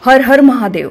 हर हर महादेव।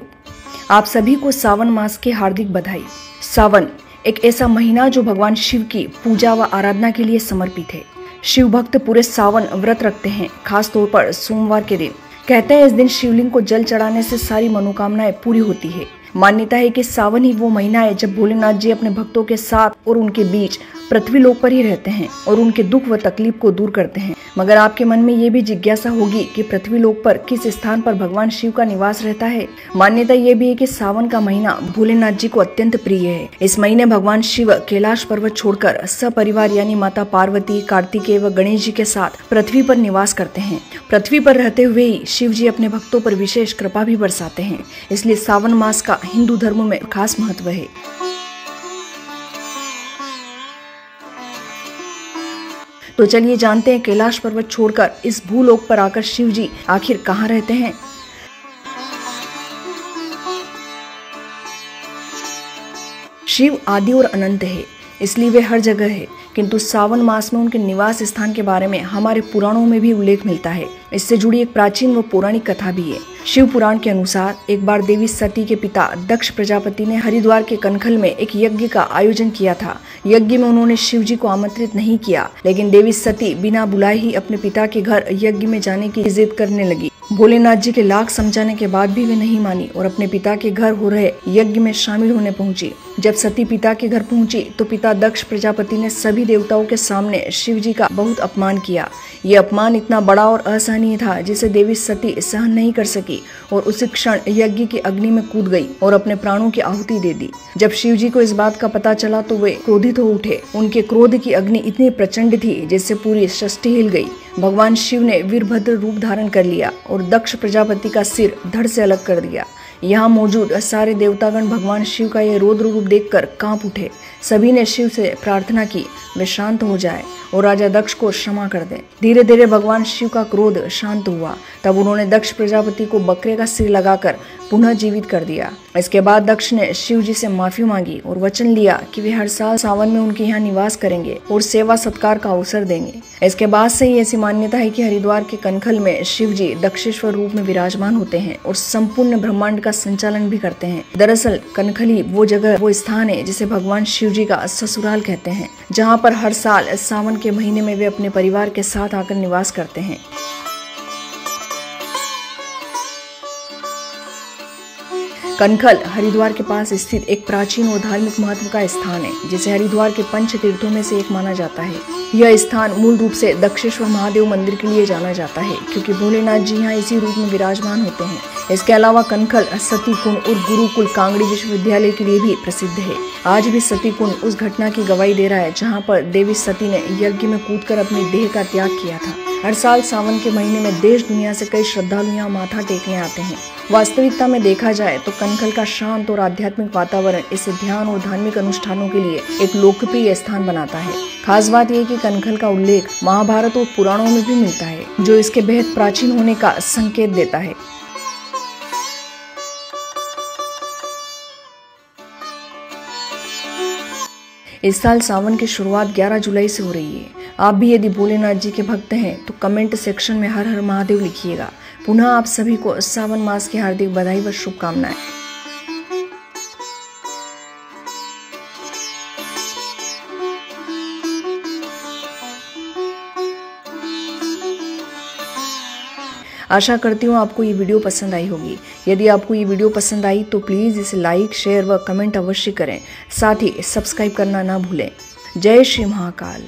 आप सभी को सावन मास की हार्दिक बधाई। सावन एक ऐसा महीना जो भगवान शिव की पूजा व आराधना के लिए समर्पित है। शिव भक्त पूरे सावन व्रत रखते हैं, खास तौर पर सोमवार के दिन। कहते हैं इस दिन शिवलिंग को जल चढ़ाने से सारी मनोकामनाएं पूरी होती है। मान्यता है कि सावन ही वो महीना है जब भोलेनाथ जी अपने भक्तों के साथ और उनके बीच पृथ्वी लोक पर ही रहते हैं और उनके दुख व तकलीफ को दूर करते हैं। मगर आपके मन में ये भी जिज्ञासा होगी कि पृथ्वी लोक पर किस स्थान पर भगवान शिव का निवास रहता है। मान्यता ये भी है कि सावन का महीना भोलेनाथ जी को अत्यंत प्रिय है। इस महीने भगवान शिव कैलाश पर्वत छोड़कर सपरिवार यानी माता पार्वती, कार्तिकेय व गणेश जी के साथ पृथ्वी पर निवास करते हैं। पृथ्वी पर रहते हुए ही शिव जी अपने भक्तों पर विशेष कृपा भी बरसाते हैं। इसलिए सावन मास का हिंदू धर्म में खास महत्व है। तो चलिए जानते हैं कैलाश पर्वत छोड़कर इस भूलोक पर आकर शिव जी आखिर कहाँ रहते हैं। शिव आदि और अनंत है, इसलिए वे हर जगह है, किंतु सावन मास में उनके निवास स्थान के बारे में हमारे पुराणों में भी उल्लेख मिलता है। इससे जुड़ी एक प्राचीन व पौराणिक कथा भी है। शिव पुराण के अनुसार एक बार देवी सती के पिता दक्ष प्रजापति ने हरिद्वार के कनखल में एक यज्ञ का आयोजन किया था। यज्ञ में उन्होंने शिव जी को आमंत्रित नहीं किया, लेकिन देवी सती बिना बुलाए ही अपने पिता के घर यज्ञ में जाने की जिद करने लगी। भोलेनाथ जी के लाख समझाने के बाद भी वे नहीं मानी और अपने पिता के घर हो रहे यज्ञ में शामिल होने पहुंची। जब सती पिता के घर पहुंची तो पिता दक्ष प्रजापति ने सभी देवताओं के सामने शिव जी का बहुत अपमान किया। ये अपमान इतना बड़ा और असहनीय था जिसे देवी सती सहन नहीं कर सकी और उसी क्षण यज्ञ की अग्नि में कूद गई और अपने प्राणों की आहुति दे दी। जब शिव जी को इस बात का पता चला तो वे क्रोधित हो उठे। उनके क्रोध की अग्नि इतनी प्रचंड थी जिससे पूरी सृष्टि हिल गई। भगवान शिव ने वीरभद्र रूप धारण कर लिया और दक्ष प्रजापति का सिर धड़ से अलग कर दिया। यहाँ मौजूद सारे देवतागण भगवान शिव का ये रौद्र रूप देखकर कांप उठे। सभी ने शिव से प्रार्थना की वे शांत हो जाए और राजा दक्ष को क्षमा कर दें। धीरे धीरे भगवान शिव का क्रोध शांत हुआ। तब उन्होंने दक्ष प्रजापति को बकरे का सिर लगाकर पुनः जीवित कर दिया। इसके बाद दक्ष ने शिव जी से माफी मांगी और वचन लिया कि वे हर साल सावन में उनके यहाँ निवास करेंगे और सेवा सत्कार का अवसर देंगे। इसके बाद से ही ऐसी मान्यता है कि हरिद्वार के कनखल में शिव जी दक्षेश्वर रूप में विराजमान होते हैं और संपूर्ण ब्रह्मांड का संचालन भी करते हैं। दरअसल कनखली वो जगह, वो स्थान है जिसे भगवान शिव जी का ससुराल कहते हैं, जहाँ पर हर साल सावन के महीने में वे अपने परिवार के साथ आकर निवास करते हैं। कनखल हरिद्वार के पास स्थित एक प्राचीन और धार्मिक महत्व का स्थान है, जिसे हरिद्वार के पंच तीर्थों में से एक माना जाता है। यह स्थान मूल रूप से दक्षेश्वर महादेव मंदिर के लिए जाना जाता है, क्योंकि भोलेनाथ जी यहाँ इसी रूप में विराजमान होते हैं। इसके अलावा कनखल सती कुंड और गुरुकुल कांगड़ी विश्वविद्यालय के लिए भी प्रसिद्ध है। आज भी सती कुंड उस घटना की गवाही दे रहा है जहाँ पर देवी सती ने यज्ञ में कूदकर अपनी देह का त्याग किया था। हर साल सावन के महीने में देश दुनिया से कई श्रद्धालु यहाँ माथा टेकने आते हैं। वास्तविकता में देखा जाए तो कनखल का शांत और आध्यात्मिक वातावरण इसे ध्यान और धार्मिक अनुष्ठानों के लिए एक लोकप्रिय स्थान बनाता है। खास बात यह कि कनखल का उल्लेख महाभारत और पुराणों में भी मिलता है, जो इसके बेहद प्राचीन होने का संकेत देता है। इस साल सावन की शुरुआत 11 जुलाई से हो रही है। आप भी यदि भोलेनाथ जी के भक्त हैं तो कमेंट सेक्शन में हर हर महादेव लिखिएगा। पुनः आप सभी को सावन मास की हार्दिक बधाई व शुभकामनाएं। आशा करती हूँ आपको ये वीडियो पसंद आई होगी। यदि आपको ये वीडियो पसंद आई तो प्लीज़ इसे लाइक, शेयर व कमेंट अवश्य करें। साथ ही सब्सक्राइब करना ना भूलें। जय श्री महाकाल।